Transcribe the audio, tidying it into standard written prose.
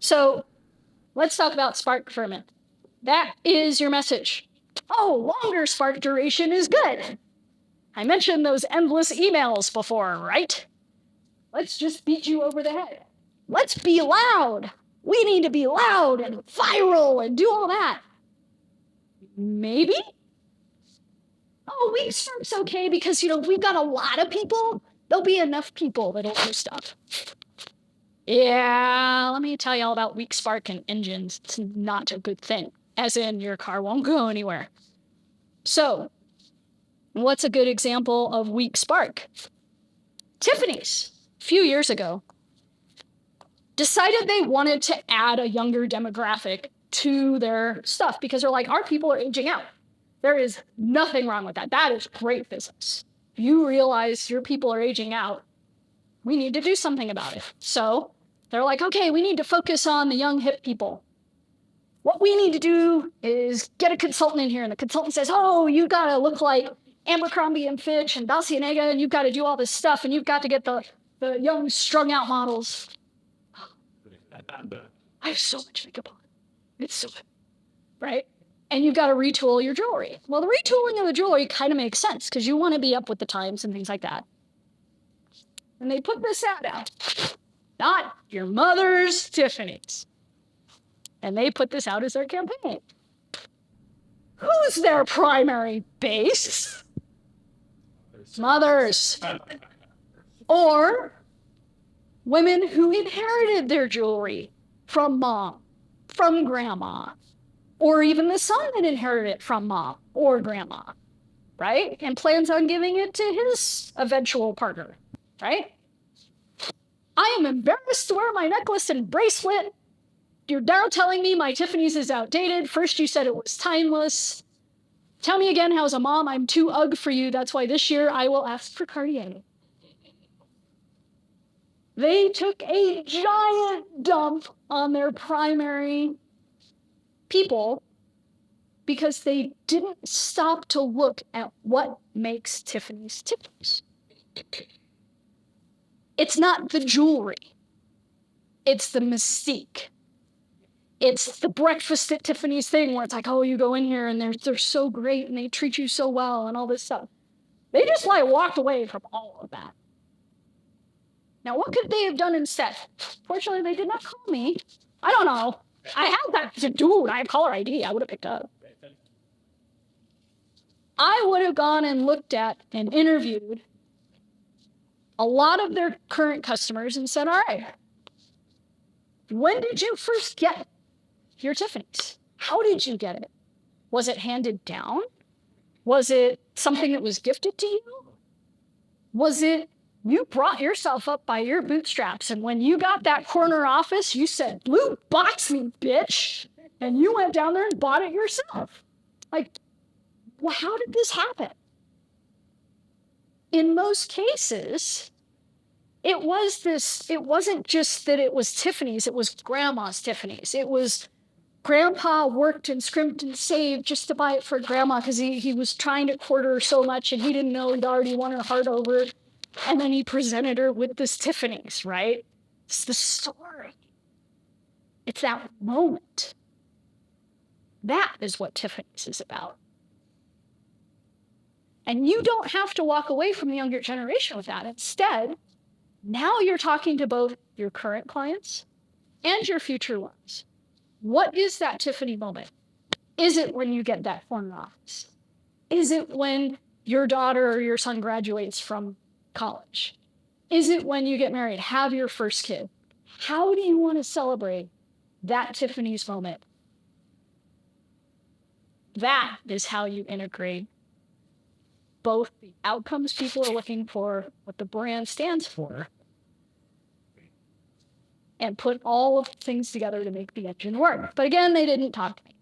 So let's talk about spark for a minute. That is your message. Oh, longer spark duration is good. I mentioned those endless emails before, right? Let's just beat you over the head. Let's be loud. We need to be loud and viral and do all that. Maybe? Oh, weak spark's okay because, we've got a lot of people. There'll be enough people that'll do stuff. Yeah, let me tell you all about weak spark and engines. It's not a good thing, as in your car won't go anywhere. So, what's a good example of weak spark? Tiffany's, a few years ago, decided they wanted to add a younger demographic to their stuff because they're like, our people are aging out. There is nothing wrong with that. That is great business. You realize your people are aging out. We need to do something about it. So they're like, okay, we need to focus on the young, hip people. What we need to do is get a consultant in here. And the consultant says, oh, you got to look like Abercrombie and Fitch and Balenciaga, and you've got to do all this stuff, and you've got to get the young, strung-out models. I have so much makeup on. It's so good, right? And you've got to retool your jewelry. Well, the retooling of the jewelry kind of makes sense because you want to be up with the times and things like that. And they put this ad out. Not your mother's Tiffany's. And they put this out as their campaign. Who's their primary base? Mothers. Or women who inherited their jewelry from mom, from grandma, or even the son that inherited it from mom or grandma, right? And plans on giving it to his eventual partner, right? I am embarrassed to wear my necklace and bracelet. You're now telling me my Tiffany's is outdated. First you said it was timeless. Tell me again how as a mom I'm too ugly for you. That's why this year I will ask for Cartier. They took a giant dump on their primary people because they didn't stop to look at what makes Tiffany's Tiffany's. It's not the jewelry. It's the mystique. It's the breakfast at Tiffany's thing where it's like, oh, you go in here and they're so great and they treat you so well and all this stuff. They just walked away from all of that. Now, what could they have done instead? Fortunately, they did not call me. I don't know. I had that dude. I have caller ID. I would have picked up. I would have gone and looked at and interviewed a lot of their current customers and said, all right, when did you first get your Tiffany's? How did you get it? Was it handed down? Was it something that was gifted to you? Was it you brought yourself up by your bootstraps, and when you got that corner office, you said, blue box me, bitch, and you went down there and bought it yourself? Like, well, how did this happen? In most cases, it wasn't just that it was Tiffany's, it was grandma's Tiffany's. It was grandpa worked and scrimped and saved just to buy it for grandma because he was trying to court her so much and he didn't know he'd already won her heart over. And then he presented her with this Tiffany's, right? It's the story. It's that moment. That is what Tiffany's is about. And you don't have to walk away from the younger generation with that. Instead, now you're talking to both your current clients and your future ones. What is that Tiffany moment? Is it when you get that corner office? Is it when your daughter or your son graduates from college? Is it when you get married, have your first kid? How do you want to celebrate that Tiffany's moment? That is how you integrate both the outcomes people are looking for, what the brand stands for, and put all of the things together to make the engine work. But again, they didn't talk to me.